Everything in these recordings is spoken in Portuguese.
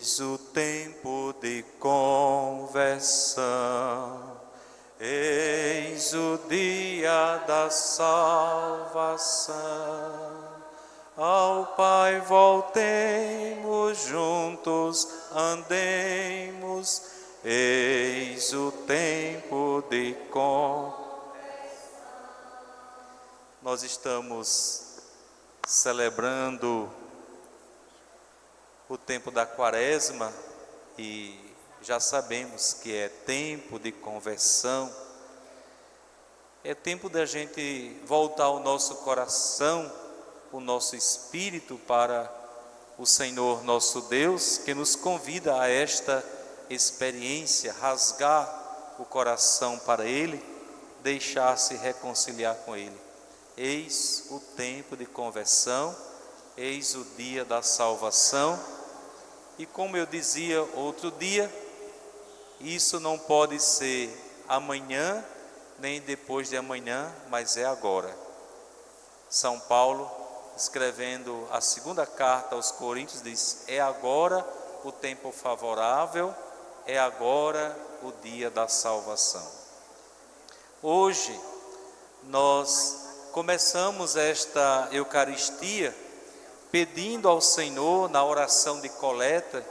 Eis o tempo de conversão, eis o dia da salvação. Ao Pai voltemos, juntos andemos, eis o tempo de conversão. Nós estamos celebrando o tempo da Quaresma e já sabemos que é tempo de conversão, é tempo da gente voltar o nosso coração, o nosso espírito para o Senhor nosso Deus, que nos convida a esta experiência, rasgar o coração para Ele, deixar-se reconciliar com Ele. Eis o tempo de conversão, eis o dia da salvação. E como eu dizia outro dia, isso não pode ser amanhã, nem depois de amanhã, mas é agora. São Paulo, escrevendo a segunda carta aos Coríntios, diz: é agora o tempo favorável, é agora o dia da salvação. Hoje, nós começamos esta Eucaristia pedindo ao Senhor, na oração de coleta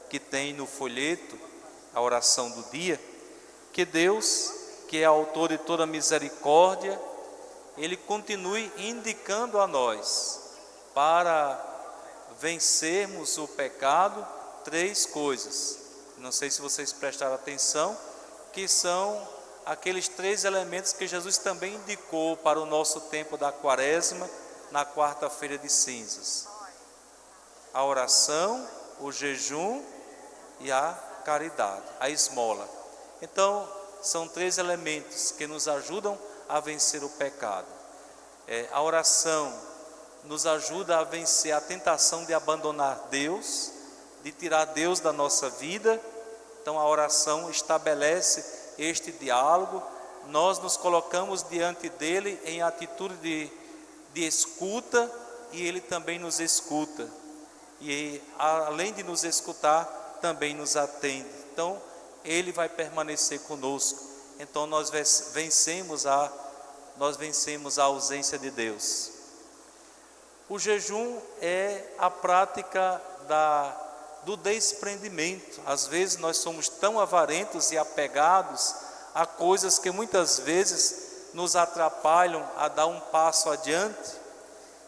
que tem no folheto, a oração do dia, que Deus, que é autor de toda misericórdia, Ele continue indicando a nós, para vencermos o pecado, 3 coisas. Não sei se vocês prestaram atenção, que são aqueles 3 elementos que Jesus também indicou para o nosso tempo da Quaresma, na quarta-feira de cinzas: a oração, o jejum e a caridade, a esmola. Então, são 3 elementos que nos ajudam a vencer o pecado. A oração nos ajuda a vencer a tentação de abandonar Deus, de tirar Deus da nossa vida. Então, a oração estabelece este diálogo, nós nos colocamos diante dele em atitude de escuta, e ele também nos escuta, e além de nos escutar, também nos atende. Então ele vai permanecer conosco. Então nós vencemos a ausência de Deus. O jejum é a prática do desprendimento. Às vezes nós somos tão avarentos e apegados a coisas que muitas vezes nos atrapalham a dar um passo adiante,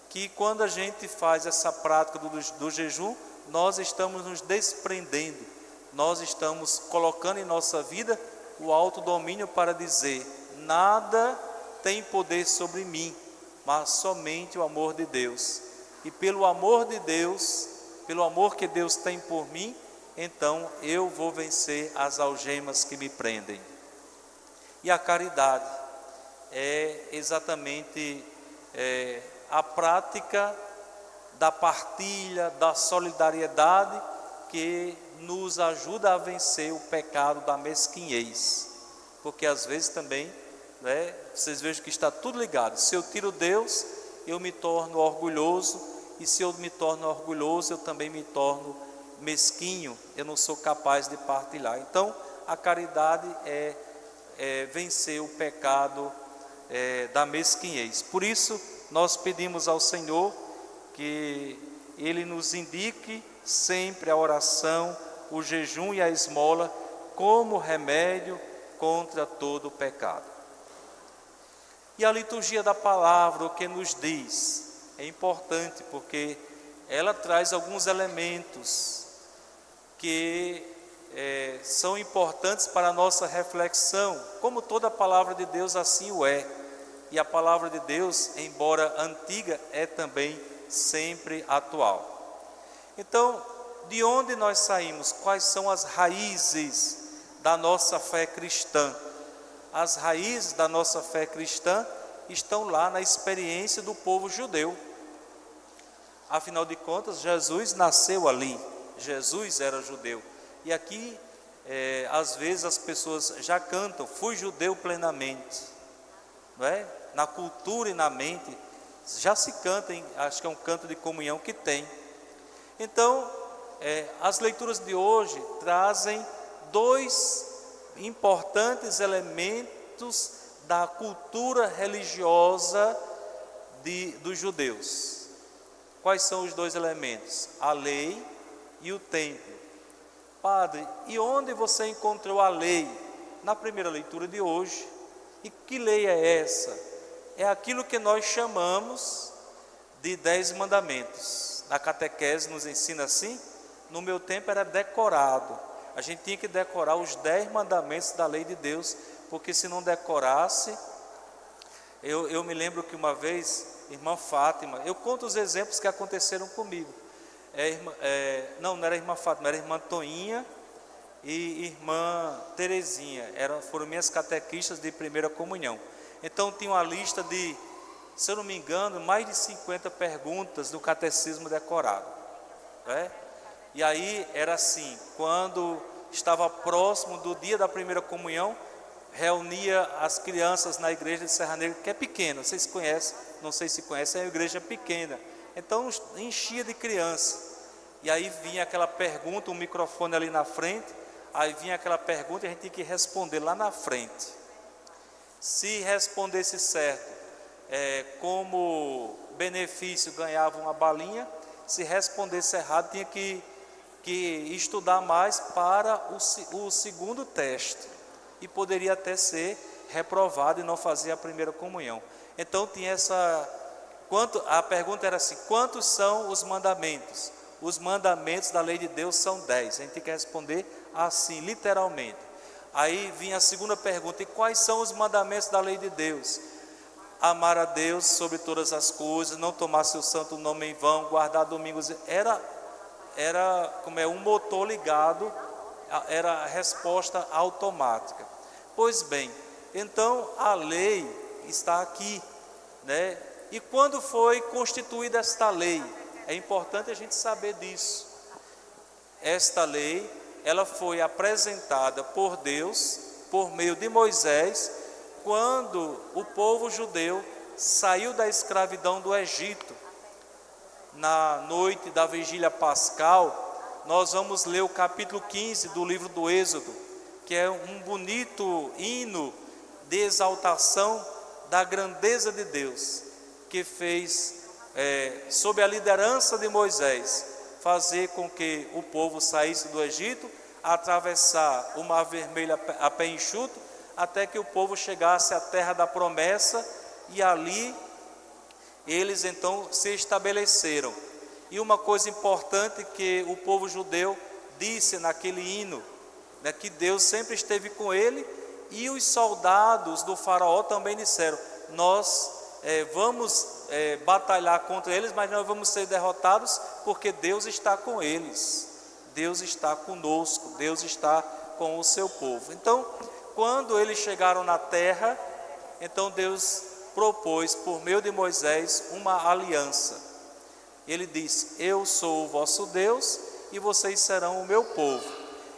que quando a gente faz essa prática do jejum, nós estamos nos desprendendo, nós estamos colocando em nossa vida o autodomínio para dizer: nada tem poder sobre mim, mas somente o amor de Deus. E pelo amor de Deus, pelo amor que Deus tem por mim, então eu vou vencer as algemas que me prendem. E a caridade é exatamente a prática da partilha, da solidariedade, que nos ajuda a vencer o pecado da mesquinhez. Porque às vezes também, vocês vejam que está tudo ligado. Se eu tiro Deus, eu me torno orgulhoso, e se eu me torno orgulhoso, eu também me torno mesquinho, eu não sou capaz de partilhar. Então a caridade é vencer o pecado da mesquinhez. Por isso nós pedimos ao Senhor que Ele nos indique sempre a oração, o jejum e a esmola como remédio contra todo o pecado. E a liturgia da palavra, o que nos diz, é importante, porque ela traz alguns elementos que são importantes para a nossa reflexão, como toda a palavra de Deus assim o é. E a palavra de Deus, embora antiga, é também sempre atual. Então, de onde nós saímos? Quais são as raízes da nossa fé cristã? As raízes da nossa fé cristã estão lá na experiência do povo judeu. Afinal de contas, Jesus nasceu ali, Jesus era judeu. E aqui, às vezes as pessoas já cantam: fui judeu plenamente, não é? Na cultura e na mente já se canta, acho que é um canto de comunhão que tem. Então, as leituras de hoje trazem dois importantes elementos da cultura religiosa dos judeus. Quais são os dois elementos? A lei e o templo. Padre, e onde você encontrou a lei? Na primeira leitura de hoje. E que lei é essa? É aquilo que nós chamamos de 10 mandamentos. Na catequese nos ensina assim. No meu tempo era decorado. A gente tinha que decorar os 10 mandamentos da lei de Deus, porque se não decorasse, eu me lembro que uma vez, irmã Fátima, eu conto os exemplos que aconteceram comigo. Não era irmã Fátima, era irmã Toinha e irmã Terezinha, foram minhas catequistas de primeira comunhão. Então tinha uma lista de, se eu não me engano, mais de 50 perguntas do catecismo decorado, né? E aí era assim, quando estava próximo do dia da primeira comunhão, reunia as crianças na igreja de Serra Negra, que é pequena, vocês conhecem, não sei se conhecem, é uma igreja pequena, então enchia de criança, e aí vinha aquela pergunta, um microfone ali na frente, aí vinha aquela pergunta e a gente tinha que responder lá na frente. Se respondesse certo, como benefício ganhava uma balinha, se respondesse errado tinha que estudar mais para o segundo teste, e poderia até ser reprovado e não fazer a primeira comunhão. Então tinha a pergunta era assim: quantos são os mandamentos? Os mandamentos da lei de Deus são 10. A gente tem que responder assim, literalmente. Aí vinha a segunda pergunta: e quais são os mandamentos da lei de Deus? Amar a Deus sobre todas as coisas, não tomar seu santo nome em vão, guardar domingos. Era como um motor ligado, era a resposta automática. Pois bem, então a lei está aqui, né? E quando foi constituída esta lei? É importante a gente saber disso. Esta lei, ela foi apresentada por Deus, por meio de Moisés, quando o povo judeu saiu da escravidão do Egito. Na noite da vigília pascal, nós vamos ler o capítulo 15 do livro do Êxodo, que é um bonito hino de exaltação da grandeza de Deus, que fez, sob a liderança de Moisés, fazer com que o povo saísse do Egito, atravessar o Mar Vermelho a pé enxuto, até que o povo chegasse à terra da promessa, e ali eles então se estabeleceram. E uma coisa importante que o povo judeu disse naquele hino, né, que Deus sempre esteve com ele, e os soldados do faraó também disseram: nós vamos batalhar contra eles, mas nós vamos ser derrotados, porque Deus está com eles, Deus está conosco, Deus está com o seu povo. Então, quando eles chegaram na terra, então Deus propôs por meio de Moisés uma aliança. Ele disse: eu sou o vosso Deus e vocês serão o meu povo.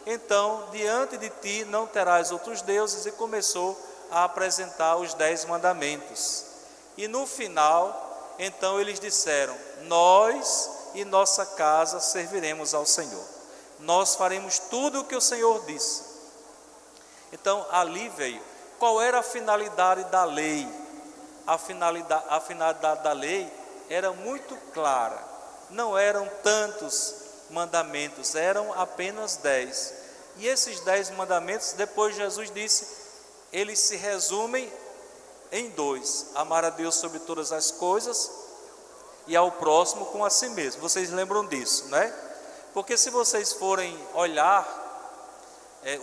Então, diante de ti não terás outros deuses, e começou a apresentar os 10 mandamentos. E no final, então eles disseram: nós e nossa casa serviremos ao Senhor. Nós faremos tudo o que o Senhor disse. Então ali veio. Qual era a finalidade da lei? A finalidade da lei era muito clara. Não eram tantos mandamentos, eram apenas 10. E esses 10 mandamentos, depois Jesus disse, eles se resumem em 2: amar a Deus sobre todas as coisas e ao próximo como a si mesmo. Vocês lembram disso, né? Porque se vocês forem olhar,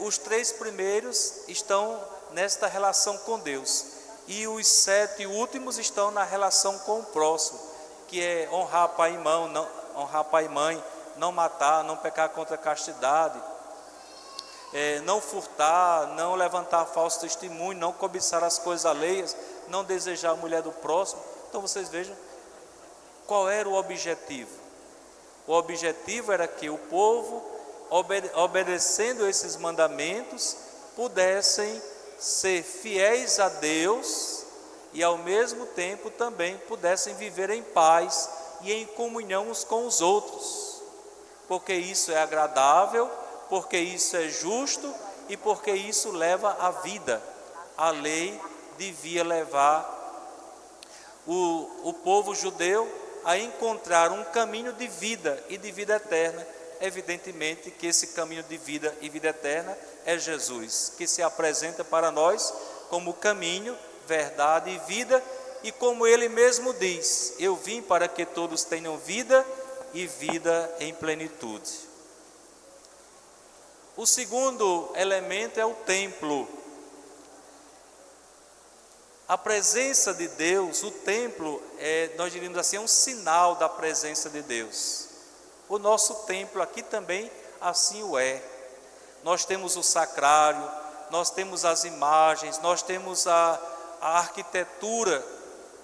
os 3 primeiros estão nesta relação com Deus, e os 7 últimos estão na relação com o próximo, que é honrar pai e mãe, não matar, não pecar contra a castidade, não furtar, não levantar falso testemunho, não cobiçar as coisas alheias, não desejar a mulher do próximo. Então vocês vejam qual era o objetivo. O objetivo era que o povo, obedecendo esses mandamentos, pudessem ser fiéis a Deus e ao mesmo tempo também pudessem viver em paz e em comunhão uns com os outros. porque isso é agradável, porque isso é justo e porque isso leva à vida. A lei devia levar o povo judeu a encontrar um caminho de vida e de vida eterna. Evidentemente que esse caminho de vida e vida eterna é Jesus, que se apresenta para nós como caminho, verdade e vida, e como ele mesmo diz: eu vim para que todos tenham vida e vida em plenitude. O segundo elemento é o templo. A presença de Deus, o templo, nós diríamos assim, é um sinal da presença de Deus. O nosso templo aqui também assim o é. Nós temos o sacrário, nós temos as imagens, nós temos a arquitetura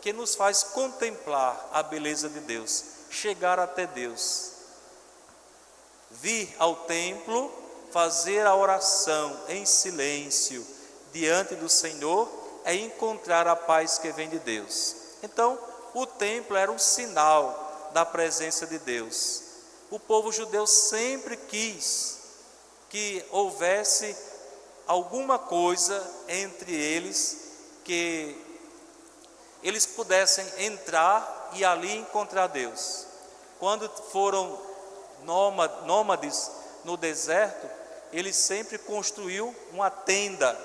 que nos faz contemplar a beleza de Deus, chegar até Deus. Vir ao templo, fazer a oração em silêncio diante do Senhor, é encontrar a paz que vem de Deus. Então, o templo era um sinal da presença de Deus. O povo judeu sempre quis que houvesse alguma coisa entre eles, que eles pudessem entrar e ali encontrar Deus. Quando foram nômades no deserto, eles sempre construíam uma tenda,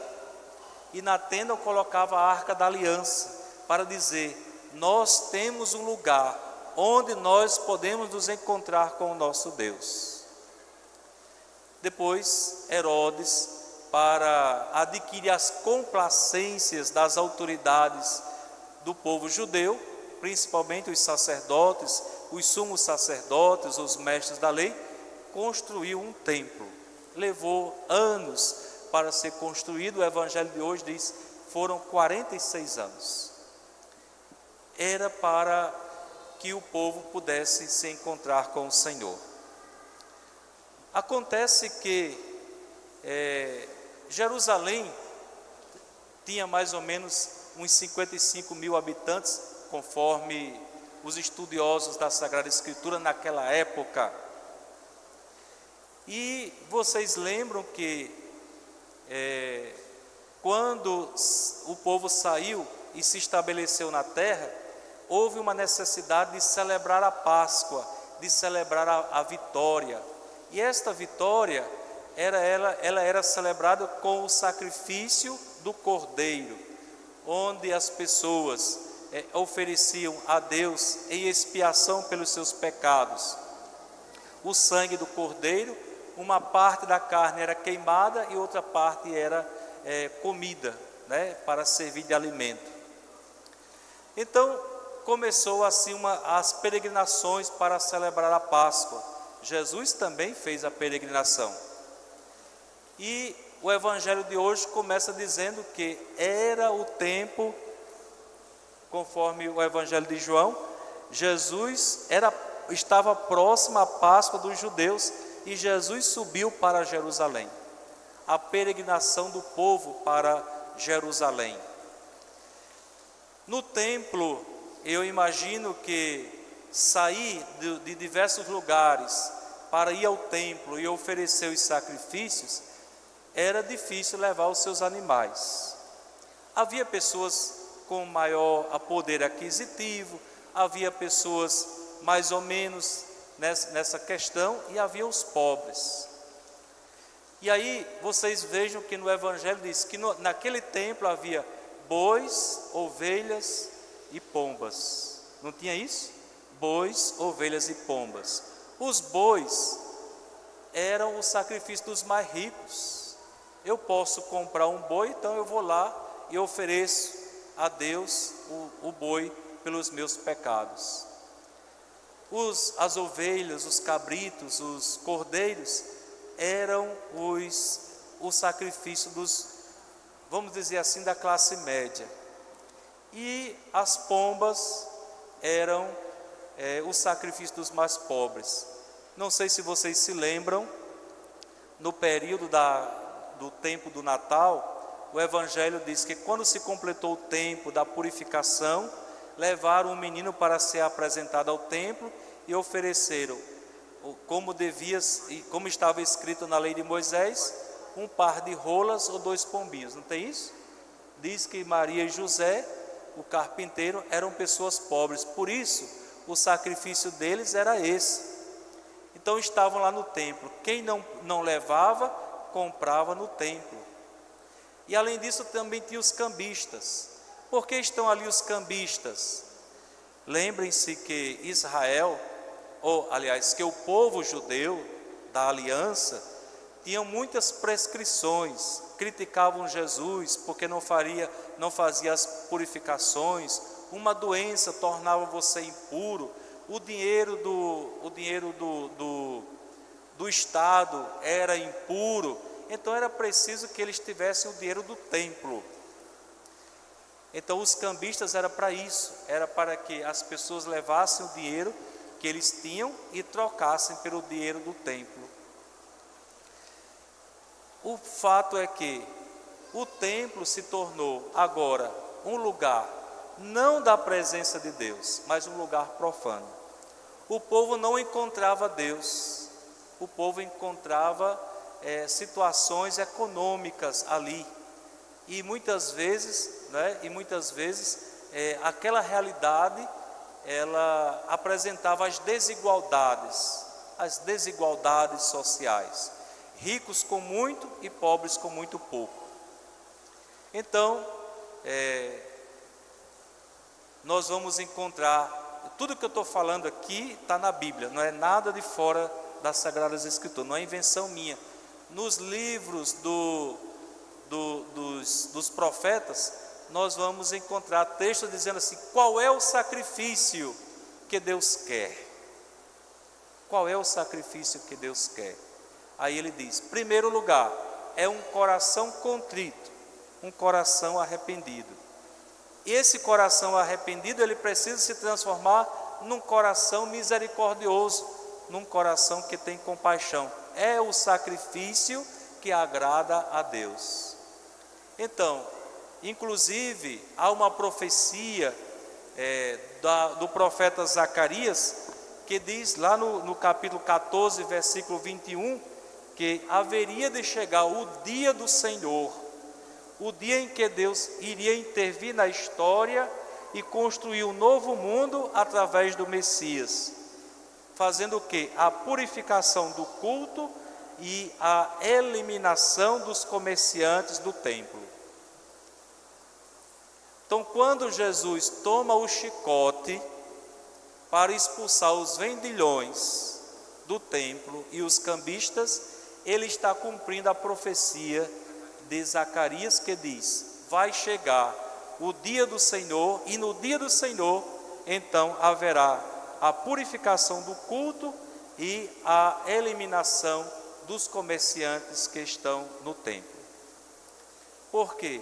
e na tenda colocava a Arca da Aliança, para dizer: nós temos um lugar onde nós podemos nos encontrar com o nosso Deus. Depois, Herodes, para adquirir as complacências das autoridades do povo judeu, principalmente os sacerdotes, os sumos sacerdotes, os mestres da lei, construiu um templo. Levou anos para ser construído. O evangelho de hoje diz: foram 46 anos. Era para que o povo pudesse se encontrar com o Senhor. Acontece que Jerusalém tinha mais ou menos uns 55 mil habitantes, conforme os estudiosos da Sagrada Escritura naquela época. E vocês lembram que quando o povo saiu e se estabeleceu na terra, houve uma necessidade de celebrar a Páscoa, de celebrar a vitória. E esta vitória ela era celebrada com o sacrifício do cordeiro, onde as pessoas ofereciam a Deus em expiação pelos seus pecados o sangue do cordeiro. Uma parte da carne era queimada e outra parte era comida, para servir de alimento. Então começou assim as peregrinações para celebrar a Páscoa. Jesus também fez a peregrinação. E o evangelho de hoje começa dizendo que era o tempo, conforme o evangelho de João, Jesus estava próximo à Páscoa dos judeus e Jesus subiu para Jerusalém. A peregrinação do povo para Jerusalém. No templo, eu imagino que sair de diversos lugares para ir ao templo e oferecer os sacrifícios, era difícil levar os seus animais. Havia pessoas com maior poder aquisitivo, havia pessoas mais ou menos nessa questão, e havia os pobres. E aí vocês vejam que no evangelho diz que naquele templo havia bois, ovelhas e pombas. Não tinha isso? Bois, ovelhas e pombas. Os bois eram o sacrifício dos mais ricos. Eu posso comprar um boi, então eu vou lá e ofereço a Deus o boi pelos meus pecados. As ovelhas, os cabritos, os cordeiros eram o sacrifício dos, vamos dizer assim, da classe média. E as pombas eram o sacrifício dos mais pobres. Não sei se vocês se lembram, no período do tempo do Natal, o evangelho diz que quando se completou o tempo da purificação, levaram um menino para ser apresentado ao templo e ofereceram como estava escrito na lei de Moisés, um par de rolas ou 2 pombinhos, não tem isso? Diz que Maria e José, o carpinteiro, eram pessoas pobres, por isso o sacrifício deles era esse. Então estavam lá no templo, quem não levava, comprava no templo. E além disso também tinha os cambistas. Por que estão ali os cambistas? Lembrem-se que Israel, que o povo judeu da aliança, tinham muitas prescrições, criticavam Jesus porque não fazia as purificações, uma doença tornava você impuro, o dinheiro do Estado era impuro, então era preciso que eles tivessem o dinheiro do templo. Então os cambistas era para isso, era para que as pessoas levassem o dinheiro que eles tinham e trocassem pelo dinheiro do templo. O fato é que o templo se tornou agora um lugar não da presença de Deus, mas um lugar profano. O povo não encontrava Deus, o povo encontrava situações econômicas ali, e muitas vezes, aquela realidade ela apresentava as desigualdades sociais, ricos com muito e pobres com muito pouco. Então, nós vamos encontrar, tudo que eu estou falando aqui está na Bíblia, não é nada de fora das Sagradas Escrituras, não é invenção minha. Nos livros dos profetas, nós vamos encontrar textos dizendo assim: qual é o sacrifício que Deus quer? Qual é o sacrifício que Deus quer? Aí ele diz, primeiro lugar, é um coração contrito, um coração arrependido. E esse coração arrependido, ele precisa se transformar num coração misericordioso, num coração que tem compaixão. É o sacrifício que agrada a Deus. Então, inclusive, há uma profecia do profeta Zacarias, que diz lá no capítulo 14, versículo 21, que haveria de chegar o dia do Senhor, o dia em que Deus iria intervir na história e construir um novo mundo através do Messias, fazendo o quê? A purificação do culto e a eliminação dos comerciantes do templo. Então, quando Jesus toma o chicote para expulsar os vendilhões do templo e os cambistas, ele está cumprindo a profecia de Zacarias, que diz: vai chegar o dia do Senhor, e no dia do Senhor, então haverá a purificação do culto e a eliminação dos comerciantes que estão no templo. Por quê?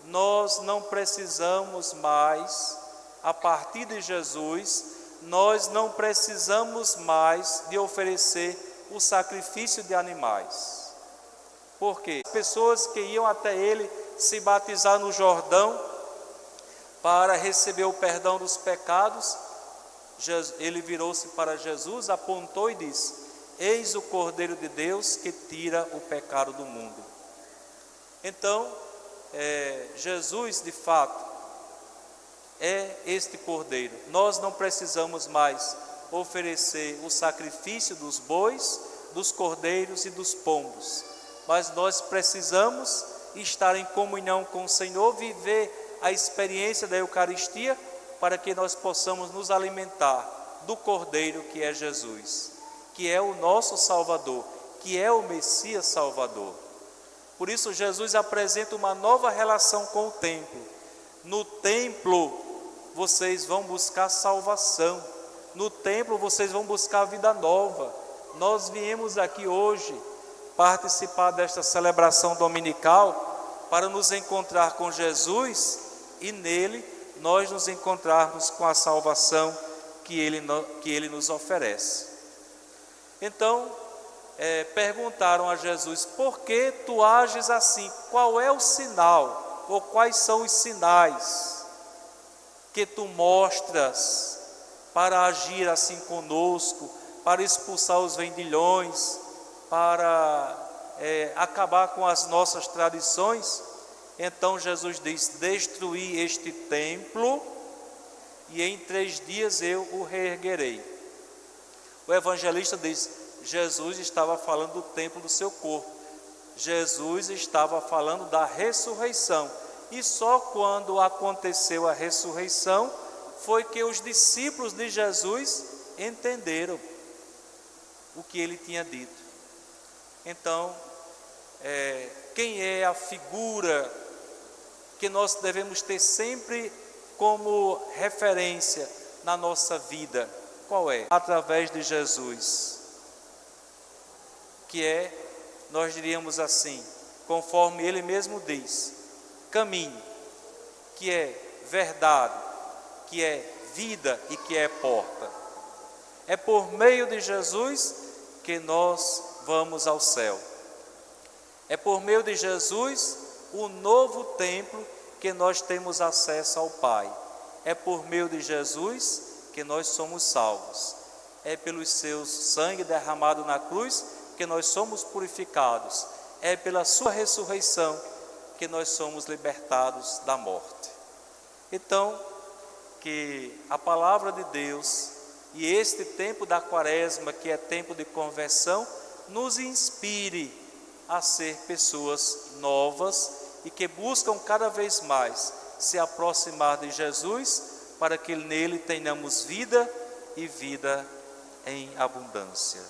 Nós não precisamos mais, a partir de Jesus, nós não precisamos mais de oferecer o sacrifício de animais. Por quê? As pessoas que iam até ele se batizar no Jordão para receber o perdão dos pecados, ele virou-se para Jesus, apontou e disse: eis o Cordeiro de Deus que tira o pecado do mundo. Então, Jesus de fato é este Cordeiro. Nós não precisamos mais oferecer o sacrifício dos bois, dos cordeiros e dos pombos, mas nós precisamos estar em comunhão com o Senhor, viver a experiência da Eucaristia, para que nós possamos nos alimentar do Cordeiro que é Jesus, que é o nosso Salvador, que é o Messias Salvador. Por isso Jesus apresenta uma nova relação com o templo. No templo vocês vão buscar salvação, no templo vocês vão buscar vida nova. Nós viemos aqui hoje participar desta celebração dominical para nos encontrar com Jesus e nele nós nos encontrarmos com a salvação que ele nos oferece. Então, perguntaram a Jesus: por que tu ages assim? Qual é o sinal, ou quais são os sinais que tu mostras para agir assim conosco, para expulsar os vendilhões, para acabar com as nossas tradições. Então Jesus diz: destruí este templo e em 3 dias eu o reerguerei. O evangelista diz: Jesus estava falando do templo do seu corpo. Jesus estava falando da ressurreição. E só quando aconteceu a ressurreição foi que os discípulos de Jesus entenderam o que ele tinha dito. Então, quem é a figura que nós devemos ter sempre como referência na nossa vida? Qual é? Através de Jesus, que é, nós diríamos assim, conforme ele mesmo diz, caminho, que é verdade, que é vida e que é porta. É por meio de Jesus que nós vamos ao céu. É por meio de Jesus, o novo templo, que nós temos acesso ao Pai. É por meio de Jesus que nós somos salvos. É pelo seu sangue derramado na cruz que nós somos purificados. É pela sua ressurreição que nós somos libertados da morte. Então, que a palavra de Deus e este tempo da quaresma, que é tempo de conversão, nos inspire a ser pessoas novas e que buscam cada vez mais se aproximar de Jesus, para que nele tenhamos vida e vida em abundância.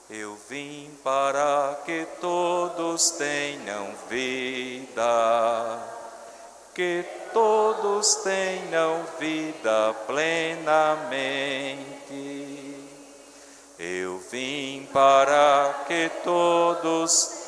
Eu vim para que todos tenham vida, que todos tenham vida plenamente. Eu vim para que todos